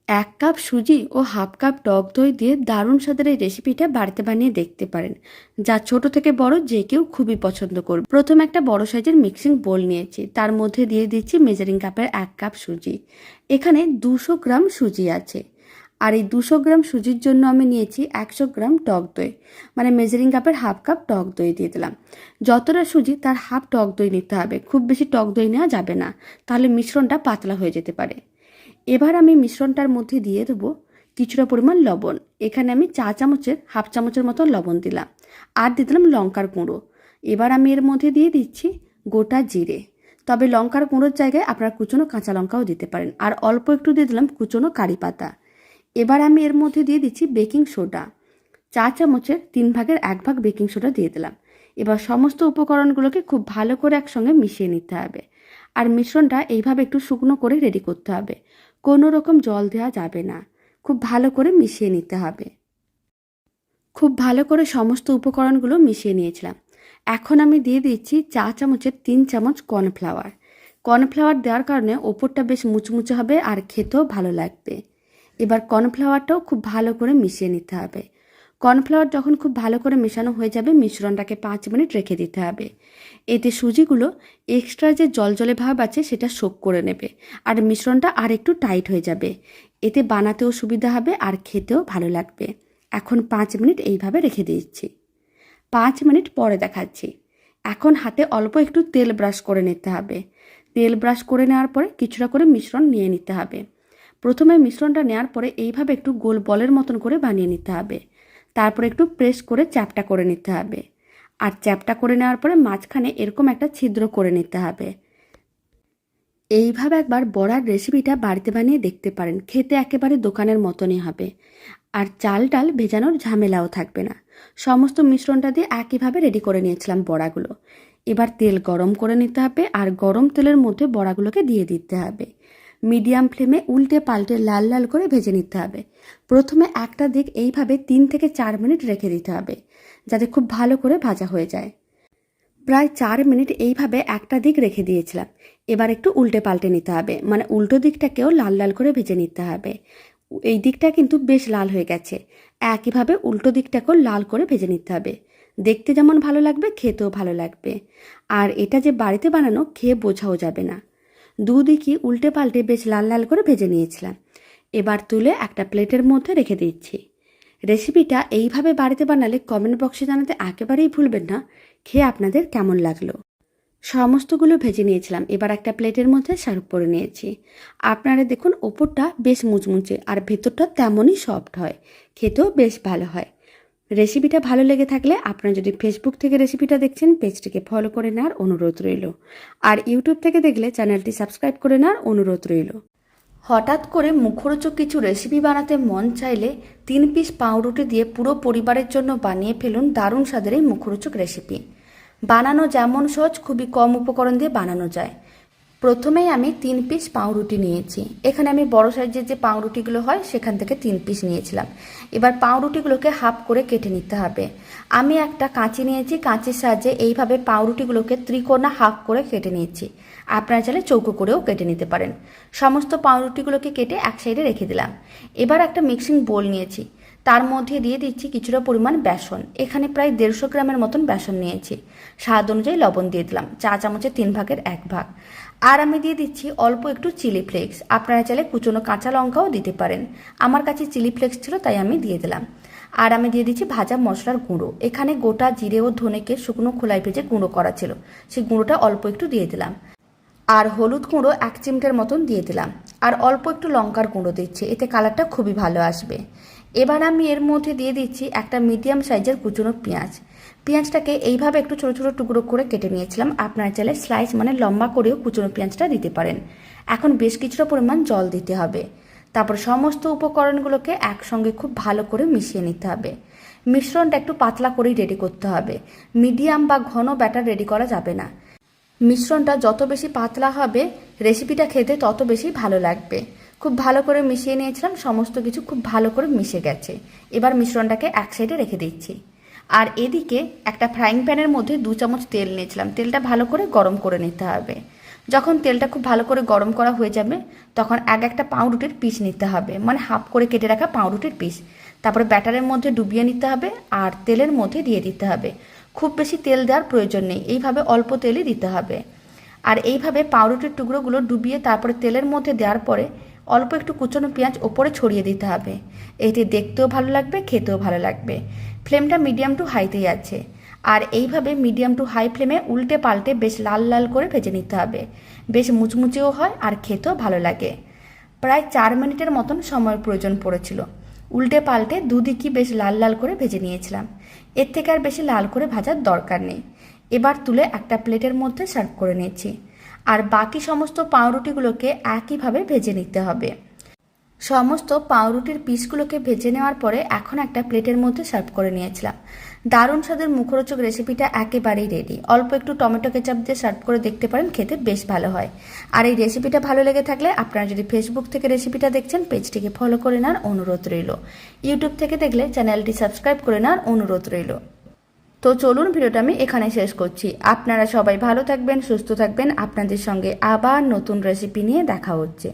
1 cup সুজি ও half cup টক দই দিয়ে দারুণ স্বাদের এই রেসিপিটা বাড়িতে বানিয়ে দেখতে পারেন, যা ছোট থেকে বড় যে কেউ খুবই পছন্দ করবে। প্রথমে একটা বড় সাইজের মিক্সিং বোল নিয়েছি, তার মধ্যে দিয়ে দিচ্ছি মেজারিং কাপের 1 কাপ সুজি। এখানে 200 গ্রাম সুজি আছে। আর এই 200 গ্রাম সুজির জন্য আমি নিয়েছি 100 গ্রাম টক দই, মানে মেজারিং কাপের হাফ কাপ টক দই দিয়ে দিলাম। যতটা সুজি তার হাফ টক দই নিতে হবে, খুব বেশি টক দই নেওয়া যাবে না, তাহলে মিশ্রণটা পাতলা হয়ে যেতে পারে। এবার আমি মিশ্রণটার মধ্যে দিয়ে দেবো কিছুটা পরিমাণ লবণ। এখানে আমি হাফ চামচের মতো লবণ দিলাম, আর দিয়ে দিলাম লঙ্কার গুঁড়ো। এবার আমি এর মধ্যে দিয়ে দিচ্ছি গোটা জিরে, তবে লঙ্কার গুঁড়োর জায়গায় আপনারা কুচনো কাঁচা লঙ্কাও দিতে পারেন। আর অল্প একটু দিয়ে দিলাম কুচনো কারি পাতা। এবার আমি এর মধ্যে দিয়ে দিচ্ছি বেকিং সোডা, 4 চামচের 3 ভাগের 1 ভাগ বেকিং সোডা দিয়ে দিলাম। এবার সমস্ত উপকরণগুলোকে খুব ভালো করে একসঙ্গে মিশিয়ে নিতে হবে। আর মিশ্রণটা এইভাবে একটু শুকনো করে রেডি করতে হবে, কোনো রকম জল দেওয়া যাবে না। খুব ভালো করে মিশিয়ে নিতে হবে। খুব ভালো করে সমস্ত উপকরণগুলো মিশিয়ে নিয়েছিলাম। এখন আমি দিয়ে দিচ্ছি 4 চামচের 3 চামচ কর্নফ্লাওয়ার। কর্নফ্লাওয়ার দেওয়ার কারণে ওপরটা বেশ মুচমুচে হবে আর খেতেও ভালো লাগবে। এবার কর্নফ্লাওয়ারটাও খুব ভালো করে মিশিয়ে নিতে হবে। কর্নফ্লাওয়ার যখন খুব ভালো করে মেশানো হয়ে যাবে, মিশ্রণটাকে 5 মিনিট রেখে দিতে হবে। এতে সুজিগুলো এক্সট্রা যে জলজলে ভাব আছে সেটা শোক করে নেবে, আর মিশ্রণটা আর একটু টাইট হয়ে যাবে। এতে বানাতেও সুবিধা হবে আর খেতেও ভালো লাগবে। এখন 5 মিনিট এইভাবে রেখে দিচ্ছি। 5 মিনিট পরে দেখাচ্ছি। এখন হাতে অল্প একটু তেল ব্রাশ করে নিতে হবে। তেল ব্রাশ করে নেওয়ার পরে কিছুটা করে মিশ্রণ নিয়ে নিতে হবে। প্রথমে মিশ্রণটা নেওয়ার পরে এইভাবে একটু গোল বলের মতন করে বানিয়ে নিতে হবে। তারপরে একটু প্রেস করে চ্যাপটা করে নিতে হবে। আর চ্যাপটা করে নেওয়ার পরে মাঝখানে এরকম একটা ছিদ্র করে নিতে হবে। এইভাবে একবার বড়ার রেসিপিটা বাড়িতে বানিয়ে দেখতে পারেন, খেতে একেবারে দোকানের মতনই হবে। আর চাল ডাল ভেজানোর ঝামেলাও থাকবে না। সমস্ত মিশ্রণটা দিয়ে একইভাবে রেডি করে নিয়েছিলাম বড়াগুলো। এবার তেল গরম করে নিতে হবে, আর গরম তেলের মধ্যে বড়াগুলোকে দিয়ে দিতে হবে। মিডিয়াম ফ্লেমে উল্টে পাল্টে লাল লাল করে ভেজে নিতে হবে। প্রথমে একটা দিক এইভাবে 3 থেকে 4 মিনিট রেখে দিতে হবে, যাতে খুব ভালো করে ভাজা হয়ে যায়। প্রায় 4 মিনিট এইভাবে একটা দিক রেখে দিয়েছিলাম। এবার একটু উল্টে পাল্টে নিতে হবে, মানে উল্টো দিকটাকেও লাল লাল করে ভেজে নিতে হবে। এই দিকটা কিন্তু বেশ লাল হয়ে গেছে। একইভাবে উল্টো দিকটাকেও লাল করে ভেজে নিতে হবে। দেখতে যেমন ভালো লাগবে, খেতেও ভালো লাগবে। আর এটা যে বাড়িতে বানানো, খেয়ে বোঝাও যাবে না। দুদিকই উল্টে পাল্টে বেশ লাল লাল করে ভেজে নিয়েছিলাম। এবার তুলে একটা প্লেটের মধ্যে রেখে দিচ্ছি। রেসিপিটা এইভাবে বাড়িতে বানালে কমেন্ট বক্সে জানাতে একেবারেই ভুলবেন না খেয়ে আপনাদের কেমন লাগলো। সমস্তগুলো ভেজে নিয়েছিলাম। এবার একটা প্লেটের মধ্যে সার্ভ করে নিয়েছি। আপনারা দেখুন, ওপরটা বেশ মুচমুচে আর ভেতরটা তেমনই সফট হয়, খেতেও বেশ ভালো হয়। রেসিপিটা ভালো লেগে থাকলে আপনারা যদি ফেসবুক থেকে রেসিপিটা দেখছেন, পেজটিকে ফলো করে নেওয়ার অনুরোধ রইল। আর ইউটিউব থেকে দেখলে চ্যানেলটি সাবস্ক্রাইব করে নেওয়ার অনুরোধ রইল। হঠাৎ করে মুখরোচক কিছু রেসিপি বানাতে মন চাইলে 3 পিস পাউরুটি দিয়ে পুরো পরিবারের জন্য বানিয়ে ফেলুন দারুণ স্বাদের এই মুখরোচক রেসিপি। বানানো যেমন সহজ, খুবই কম উপকরণ দিয়ে বানানো যায়। প্রথমেই আমি 3 পিস পাউরুটি নিয়েছি। এখানে আমি বড় সাইজের যে পাউরুটিগুলো হয় সেখান থেকে 3 পিস নিয়েছিলাম। এবার পাউরুটিগুলোকে হাফ করে কেটে নিতে হবে। আমি একটা কাঁচি নিয়েছি, কাঁচির সাহায্যে এইভাবে পাউরুটিগুলোকে ত্রিকোণা হাফ করে কেটে নিয়েছি। আপনারা চাইলে চৌকো করেও কেটে নিতে পারেন। সমস্ত পাউরুটিগুলোকে কেটে এক সাইডে রেখে দিলাম। এবার একটা মিক্সিং বোল নিয়েছি, তার মধ্যে দিয়ে দিচ্ছি কিছুটা পরিমাণ বেসন। এখানে প্রায় 150 গ্রামের মতন বেসন নিয়েছি। স্বাদ অনুযায়ী লবণ দিয়ে দিলাম, 4 চামচের 3 ভাগের 1 ভাগ। আর আমি দিয়ে দিচ্ছি অল্প একটু চিলি ফ্লেক্স। আপনারা চাইলে কুচনো কাঁচা লঙ্কাও দিতে পারেন। আমার কাছে চিলি ফ্লেক্স ছিল তাই আমি দিয়ে দিলাম। আর আমি দিয়ে দিচ্ছি ভাজা মশলার গুঁড়ো। এখানে গোটা জিরে ও ধনেকে শুকনো খোলায় ভেজে গুঁড়ো করা ছিল, সেই গুঁড়োটা অল্প একটু দিয়ে দিলাম। আর হলুদ গুঁড়ো 1 চিমটের মতন দিয়ে দিলাম। আর অল্প একটু লঙ্কার গুঁড়ো দিচ্ছি, এতে কালারটা খুবই ভালো আসবে। এবার আমি এর মধ্যে দিয়ে দিচ্ছি একটা মিডিয়াম সাইজের কুচনো পেঁয়াজ। পেঁয়াজটাকে এইভাবে একটু ছোটো ছোটো টুকরো করে কেটে নিয়েছিলাম। আপনারা চাইলে স্লাইস মানে লম্বা করেও কুচনো পেঁয়াজটা দিতে পারেন। এখন বেশ কিছুটা পরিমাণ জল দিতে হবে। তারপর সমস্ত উপকরণগুলোকে একসঙ্গে খুব ভালো করে মিশিয়ে নিতে হবে। মিশ্রণটা একটু পাতলা করেই রেডি করতে হবে, মিডিয়াম বা ঘন ব্যাটার রেডি করা যাবে না। মিশ্রণটা যত বেশি পাতলা হবে রেসিপিটা খেতে তত বেশি ভালো লাগবে। খুব ভালো করে মিশিয়ে নিয়েছিলাম, সমস্ত কিছু খুব ভালো করে মিশে গেছে। এবার মিশ্রণটাকে এক সাইডে রেখে দিচ্ছি। আর এদিকে একটা ফ্রাইং প্যানের মধ্যে 2 চামচ তেল নিয়েছিলাম। তেলটা ভালো করে গরম করে নিতে হবে। যখন তেলটা খুব ভালো করে গরম করা হয়ে যাবে তখন একটা পাউরুটির পিস নিতে হবে, মানে হাফ করে কেটে রাখা পাউরুটির পিস। তারপরে ব্যাটারের মধ্যে ডুবিয়ে নিতে হবে আর তেলের মধ্যে দিয়ে দিতে হবে। খুব বেশি তেল দেওয়ার প্রয়োজন নেই, এইভাবে অল্প তেলই দিতে হবে। আর এইভাবে পাউরুটির টুকরোগুলো ডুবিয়ে তারপরে তেলের মধ্যে দেওয়ার পরে অল্প একটু কুচনো পেঁয়াজ ওপরে ছড়িয়ে দিতে হবে। এতে দেখতেও ভালো লাগবে, খেতেও ভালো লাগবে। ফ্লেমটা মিডিয়াম টু হাইতেই আছে। আর এইভাবে মিডিয়াম টু হাই ফ্লেমে উল্টে পাল্টে বেশ লাল লাল করে ভেজে নিতে হবে। বেশ মুচমুচেও হয় আর খেতেও ভালো লাগে। প্রায় 4 মিনিটের মতন সময়ের প্রয়োজন পড়েছিল। উল্টে পাল্টে দুদিকই বেশ লাল লাল করে ভেজে নিয়েছিলাম। এর থেকে আর বেশি লাল করে ভাজার দরকার নেই। এবার তুলে একটা প্লেটের মধ্যে সার্ভ করে নিয়েছি। আর বাকি সমস্ত পাউরুটিগুলোকে একইভাবে ভেজে নিতে হবে। সমস্ত পাউরুটির পিসগুলোকে ভেজে নেওয়ার পরে এখন একটা প্লেটের মধ্যে সার্ভ করে নিয়েছিলাম। দারুণ স্বাদের মুখরোচক রেসিপিটা একেবারেই রেডি। অল্প একটু টমেটো কেচাপ দিয়ে সার্ভ করে দেখতে পারেন, খেতে বেশ ভালো হয়। আর এই রেসিপিটা ভালো লেগে থাকলে আপনারা যদি ফেসবুক থেকে রেসিপিটা দেখছেন পেজটিকে ফলো করে নেওয়ার অনুরোধ রইল। ইউটিউব থেকে দেখলে চ্যানেলটি সাবস্ক্রাইব করে নেওয়ার অনুরোধ রইল। তো চলুন, ভিডিওটা আমি এখানে শেষ করছি। আপনারা সবাই ভালো থাকবেন, সুস্থ থাকবেন। আপনাদের সঙ্গে আবার নতুন রেসিপি নিয়ে দেখা হচ্ছে।